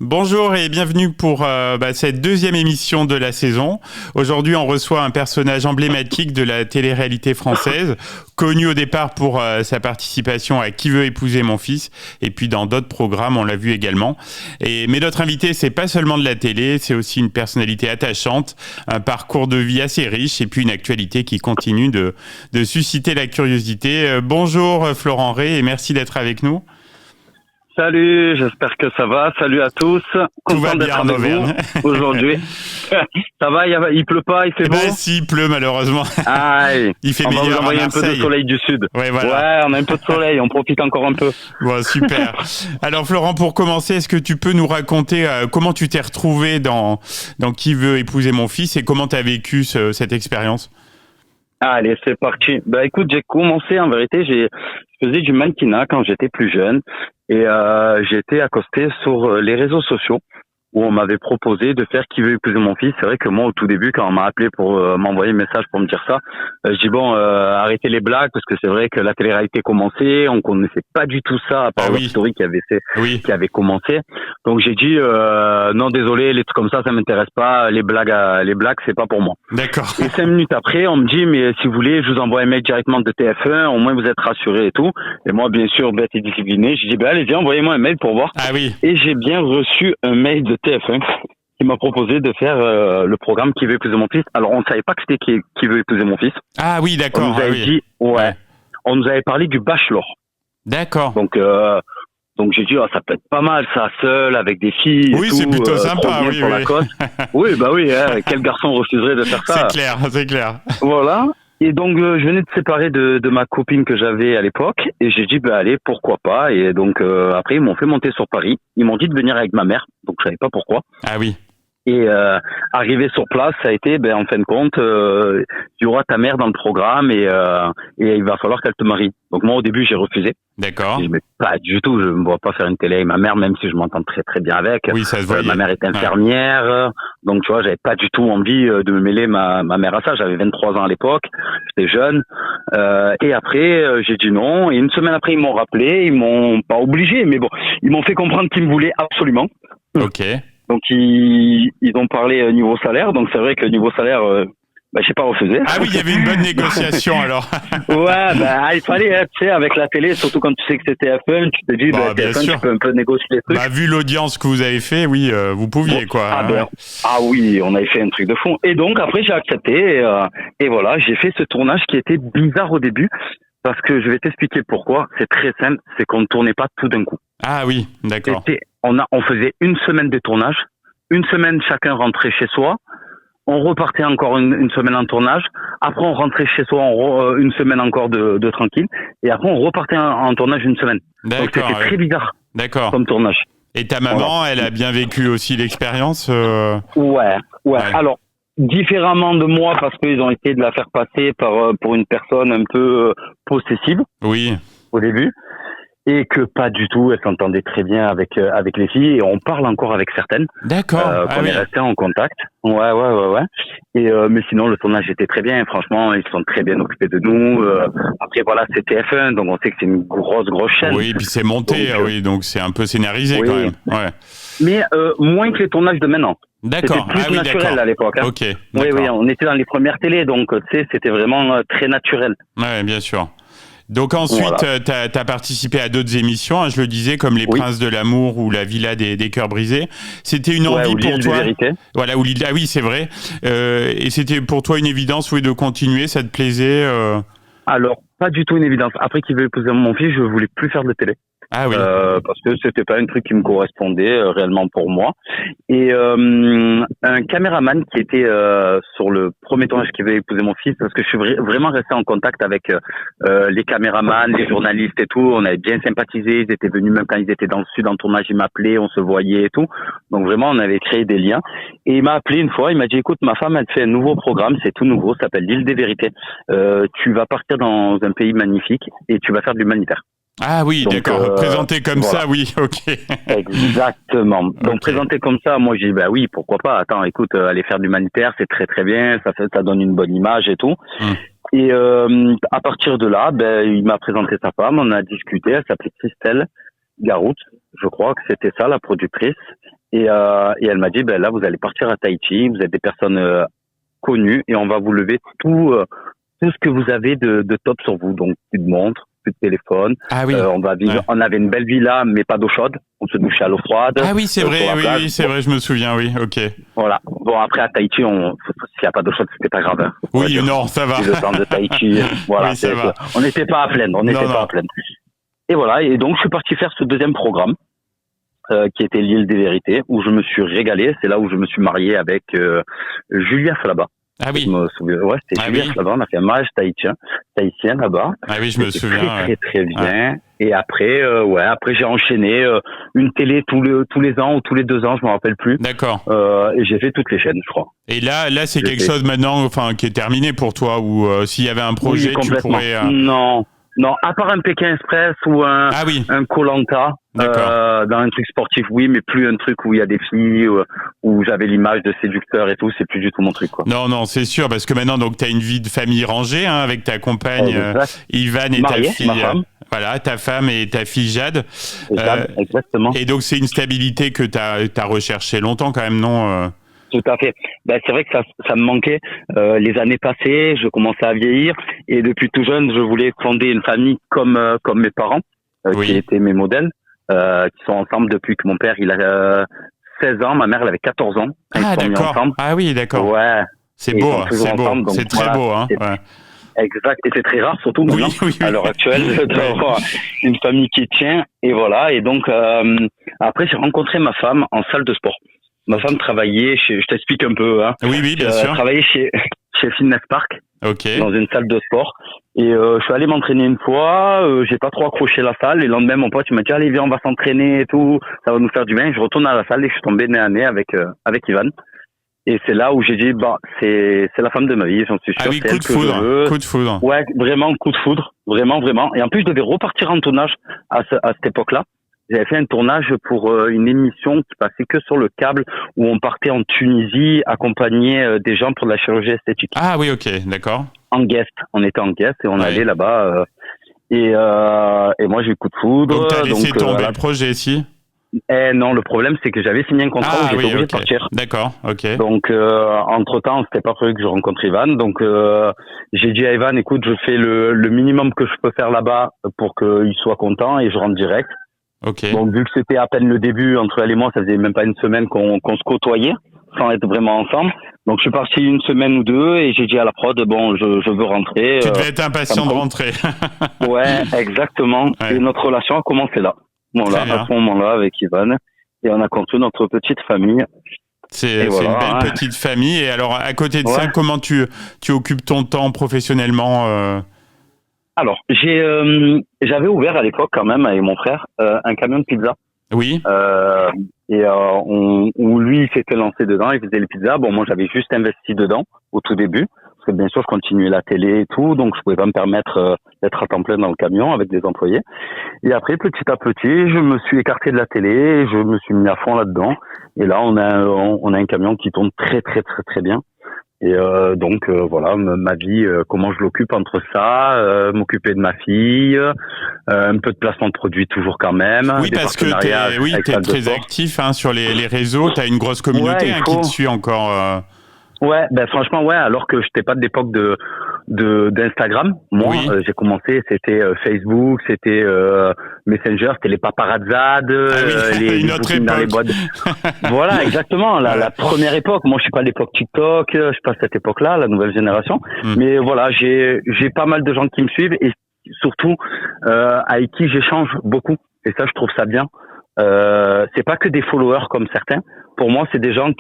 Bonjour et bienvenue pour cette deuxième émission de la saison. Aujourd'hui, on reçoit un personnage emblématique de la télé-réalité française, connu au départ pour sa participation à Qui veut épouser mon fils, et puis dans d'autres programmes, on l'a vu également. Mais notre invité, c'est pas seulement de la télé, c'est aussi une personnalité attachante, un parcours de vie assez riche, et puis une actualité qui continue de susciter la curiosité. Bonjour Florent Ray, et merci d'être avec nous. Salut, j'espère que ça va. Salut à tous. Tout va bien en Auvergne aujourd'hui. Ça va, il pleut pas, il fait beau. Si, il pleut malheureusement. Il fait on va meilleur vous envoyer à un peu de Marseille. soleil du sud. Ouais, voilà. Ouais, on a un peu de soleil, on profite encore un peu. Bon, super. Alors Florent, pour commencer, est-ce que tu peux nous raconter comment tu t'es retrouvé dans Qui veut épouser mon fils et comment tu as vécu cette expérience? Allez, c'est parti. Bah écoute, j'ai commencé en vérité, je faisais du mannequinat quand j'étais plus jeune et j'ai été accosté sur les réseaux sociaux où on m'avait proposé de faire Qui veut épouser mon fils. C'est vrai que moi, au tout début, quand on m'a appelé pour m'envoyer un message pour me dire ça, je dis arrêtez les blagues parce que c'est vrai que la télé-réalité commençait, on connaissait pas du tout ça à part la story qui avait commencé. Donc j'ai dit non, désolé, les trucs comme ça m'intéresse pas. Les blagues, c'est pas pour moi. D'accord. Et 5 minutes après, on me dit mais si vous voulez, je vous envoie un mail directement de TF1, au moins vous êtes rassurés et tout. Et moi, bien sûr, bête et discipliné, je dis allez, viens, envoyez-moi un mail pour voir. Ah oui. Et j'ai bien reçu un mail de TF1 qui m'a proposé de faire le programme Qui veut épouser mon fils. Alors on ne savait pas que c'était qui veut épouser mon fils. Ah oui, d'accord. On nous avait dit on nous avait parlé du Bachelor. D'accord. Donc j'ai dit ça peut être pas mal ça, seul avec des filles. Oui, et tout, c'est plutôt sympa. Oui, pour la côte. Oui, quel garçon refuserait de faire ça? C'est clair. Voilà. Et donc je venais de séparer de ma copine que j'avais à l'époque et j'ai dit allez, pourquoi pas. Et donc après ils m'ont fait monter sur Paris. Ils m'ont dit de venir avec ma mère. Donc je savais pas pourquoi. Ah oui. Et arrivé sur place, ça a été en fin de compte il y aura ta mère dans le programme et il va falloir qu'elle te marie. Donc moi au début j'ai refusé. D'accord. Mais pas du tout, je me vois pas faire une télé avec ma mère, même si je m'entends très très bien avec. Oui, ça se voyait. Ma mère est infirmière, donc tu vois, j'avais pas du tout envie de me mêler ma mère à ça. J'avais 23 ans à l'époque, j'étais jeune. Et après, j'ai dit non. Et une semaine après, ils m'ont rappelé, ils m'ont pas obligé, mais bon, ils m'ont fait comprendre qu'ils me voulaient absolument. Ok. Donc ils ont parlé niveau salaire, donc c'est vrai que niveau salaire... j'ai pas refusé. Ah oui, il y avait une bonne négociation alors. Il fallait, tu sais, avec la télé, surtout quand tu sais que c'était TF1, tu te dis, TF1, tu peux un peu négocier les trucs. Vu l'audience que vous avez fait, oui, vous pouviez quoi. Oui, on avait fait un truc de fond. Et donc après j'ai accepté et voilà, j'ai fait ce tournage qui était bizarre au début parce que je vais t'expliquer pourquoi. C'est très simple, c'est qu'on ne tournait pas tout d'un coup. Ah oui, d'accord. On faisait une semaine de tournage, une semaine chacun rentrait chez soi. On repartait encore une semaine en tournage. Après, on rentrait chez soi une semaine encore de tranquille. Et après, on repartait en tournage une semaine. Donc, c'était très bizarre. D'accord. Comme tournage. Et ta maman, elle a bien vécu aussi l'expérience Ouais. Alors, différemment de moi, parce qu'ils ont essayé de la faire passer pour une personne un peu possessive. Oui. Au début. Et que pas du tout, elle s'entendait très bien avec les filles et on parle encore avec certaines. D'accord. Qu'on est resté en contact. Ouais. Et mais sinon le tournage était très bien. Franchement, ils sont très bien occupés de nous. Après voilà, c'est TF1, donc on sait que c'est une grosse chaîne. Oui, puis c'est monté, donc c'est un peu scénarisé quand même. Ouais. Mais moins que les tournages de maintenant. D'accord. C'était plus naturel à l'époque. Ok. Oui, on était dans les premières télés, donc tu sais, c'était vraiment très naturel. Ouais, bien sûr. Donc ensuite, tu as participé à d'autres émissions, je le disais, comme Les Princes de l'amour ou La Villa des cœurs brisés. C'était une envie pour toi. Voilà, oui, c'est vrai. Et c'était pour toi une évidence, de continuer, ça te plaisait Alors, pas du tout une évidence. Après qu'il veut épouser mon fils, je voulais plus faire de télé. Ah oui. Parce que c'était pas un truc qui me correspondait réellement pour moi. Et un caméraman qui était sur le premier tournage Qui veut épouser mon fils, parce que je suis vraiment resté en contact avec les caméramans, les journalistes et tout. On avait bien sympathisé. Ils étaient venus même quand ils étaient dans le sud en tournage, ils m'appelaient, on se voyait et tout. Donc vraiment, on avait créé des liens. Et il m'a appelé une fois, il m'a dit écoute, ma femme, elle fait un nouveau programme, c'est tout nouveau, ça s'appelle l'Île des Vérités. Tu vas partir dans un pays magnifique et tu vas faire de l'humanitaire. Ah oui, donc, d'accord. Présenté comme ça, oui, ok. Exactement. Donc présenté comme ça, moi j'ai dit oui, pourquoi pas. Attends, écoute, aller faire de l'humanitaire, c'est très très bien, ça donne une bonne image et tout. Et à partir de là, il m'a présenté sa femme, on a discuté, elle s'appelait Christelle Garout, je crois que c'était ça la productrice. Et elle m'a dit, ben là, vous allez partir à Tahiti, vous êtes des personnes connues et on va vous lever tout ce que vous avez de top sur vous. Donc, plus de montre, plus de téléphone. Ah oui. On va vivre. Ouais. On avait une belle villa, mais pas d'eau chaude. On se douchait à l'eau froide. Ah oui, c'est vrai. Oui, c'est vrai. Je me souviens. Oui. Ok. Voilà. Bon, après à Tahiti, s'il y a pas d'eau chaude, c'était pas grave. Hein. Oui, non, ça va. Le temps de Tahiti, voilà. Oui, ça va. On n'était pas à plaindre. À plaindre. Et voilà. Et donc, je suis parti faire ce deuxième programme, qui était l'île des Vérités, où je me suis régalé. C'est là où je me suis marié avec Julia Salaba. Ah oui. Je me souviens. Ouais, c'était Julia Salaba. On a fait un mariage tahitien là-bas. Ah oui, je me souviens. Très bien. Ouais. Et après, après j'ai enchaîné une télé tous les ans ou tous les 2 ans, je me rappelle plus. D'accord. Et j'ai fait toutes les chaînes, je crois. Et là, c'est quelque chose maintenant, enfin, qui est terminé pour toi, ou s'il y avait un projet, oui, tu pourrais. Non, à part un Pékin Express ou un Koh-Lanta, dans un truc sportif, oui, mais plus un truc où il y a des filles, où j'avais l'image de séducteur et tout, c'est plus du tout mon truc, quoi. Non, c'est sûr, parce que maintenant, donc, t'as une vie de famille rangée, hein, avec ta compagne, Yvan et mariée, ta fille. Ma femme. Voilà, ta femme et ta fille Jade. Exactement. Et donc, c'est une stabilité que t'as recherché longtemps, quand même, non? Tout à fait. Ben, c'est vrai que ça me manquait. Les années passées, je commençais à vieillir et depuis tout jeune, je voulais fonder une famille comme mes parents, qui étaient mes modèles, qui sont ensemble depuis que mon père il a 16 ans, ma mère elle avait 14 ans. Ah d'accord. Ah oui, d'accord. Ouais. C'est beau, c'est beau. C'est très beau, hein. Ouais. Exact. Et c'est très rare, surtout maintenant, à l'heure actuelle, d'avoir une famille qui tient. Et voilà. Et donc après, j'ai rencontré ma femme en salle de sport. Ma femme travaillait je t'explique un peu, hein. Oui, bien sûr. Travaillait chez Fitness Park. Okay. Dans une salle de sport. Et je suis allé m'entraîner une fois, j'ai pas trop accroché la salle. Et le lendemain, mon pote, il m'a dit, allez, viens, on va s'entraîner et tout. Ça va nous faire du bien. Je retourne à la salle et je suis tombé nez à nez avec Yvan. Et c'est là où j'ai dit, c'est la femme de ma vie, j'en suis sûr. Ah oui, coup de foudre. Ouais, vraiment, coup de foudre. Vraiment, vraiment. Et en plus, je devais repartir en tournage à cette époque-là. J'avais fait un tournage pour une émission qui passait que sur le câble où on partait en Tunisie accompagner des gens pour de la chirurgie esthétique. Ah oui, ok, d'accord. En guest, on était en guest et on allait là-bas et moi j'ai eu coup de foudre. Donc t'as laissé tomber le projet ici? Non, le problème c'est que j'avais signé un contrat où j'étais obligé de partir. D'accord, ok. Donc entre-temps, c'était pas prévu que je rencontre Yvan. Donc j'ai dit à Yvan, écoute, je fais le minimum que je peux faire là-bas pour qu'il soit content et je rentre direct. Okay. Donc vu que c'était à peine le début, entre elle et moi, ça faisait même pas une semaine qu'on se côtoyait, sans être vraiment ensemble. Donc je suis parti une semaine ou deux et j'ai dit à la prod, bon, je veux rentrer. Tu devais être impatient de rentrer. Ouais, exactement. Ouais. Et notre relation a commencé là. Voilà, à ce moment-là avec Yvan. Et on a construit notre petite famille. C'est voilà, une belle petite famille. Et alors, à côté de ça, comment tu occupes ton temps professionnellement Alors, j'avais ouvert à l'époque quand même avec mon frère un camion de pizza. Oui. Où lui il s'était lancé dedans, il faisait les pizzas. Bon, moi j'avais juste investi dedans au tout début, parce que bien sûr je continuais la télé et tout, donc je pouvais pas me permettre d'être à temps plein dans le camion avec des employés. Et après, petit à petit, je me suis écarté de la télé, et je me suis mis à fond là-dedans. Et là, on a un camion qui tourne très très très très bien. Et donc voilà, ma vie, comment je l'occupe entre ça, m'occuper de ma fille, un peu de placement de produits toujours quand même. Oui, parce que t'es très actif sur les réseaux, t'as une grosse communauté qui te suit encore. Ouais, ben franchement ouais, alors que j'étais pas de l'époque d'Instagram. Moi, j'ai commencé, c'était Facebook, c'était Messenger, c'était les paparazzades, une autre époque. Voilà, exactement, la première époque. Moi, je suis pas de l'époque TikTok, je suis pas de cette époque-là, la nouvelle génération. Mais voilà, j'ai pas mal de gens qui me suivent et surtout avec qui j'échange beaucoup. Et ça, je trouve ça bien. C'est pas que des followers comme certains. Pour moi, c'est des gens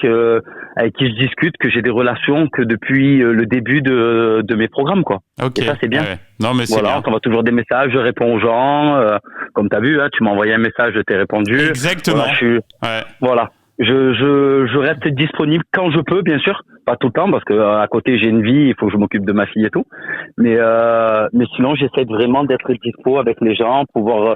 avec qui je discute, que j'ai des relations que depuis le début de mes programmes, quoi. Okay. Et ça, c'est bien. Ouais. Non, mais c'est bien. On t'envoie toujours des messages, je réponds aux gens. Comme t'as vu, tu m'as envoyé un message, je t'ai répondu. Exactement. Voilà, je reste disponible quand je peux, bien sûr. Pas tout le temps, parce que à côté j'ai une vie, il faut que je m'occupe de ma fille et tout. Mais sinon, j'essaie vraiment d'être dispo avec les gens, pouvoir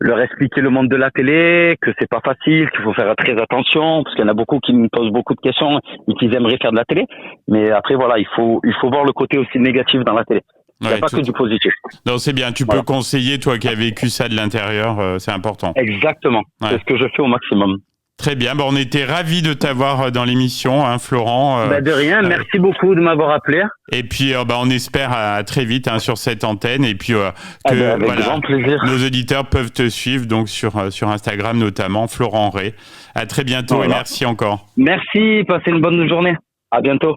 leur expliquer le monde de la télé, que c'est pas facile, qu'il faut faire très attention, parce qu'il y en a beaucoup qui me posent beaucoup de questions et qui aimeraient faire de la télé. Mais après, voilà, il faut voir le côté aussi négatif dans la télé. Il n'y a pas que du positif. Non, c'est bien. Tu peux conseiller, toi qui as vécu ça de l'intérieur, c'est important. Exactement. C'est ce que je fais au maximum. Très bien. On était ravis de t'avoir dans l'émission, hein, Florent. De rien. Merci beaucoup de m'avoir appelé. Et puis, on espère à très vite sur cette antenne. Et puis, avec grand plaisir. Nos auditeurs peuvent te suivre donc sur Instagram notamment, Florent Ray. À très bientôt et merci encore. Merci. Passez une bonne journée. À bientôt.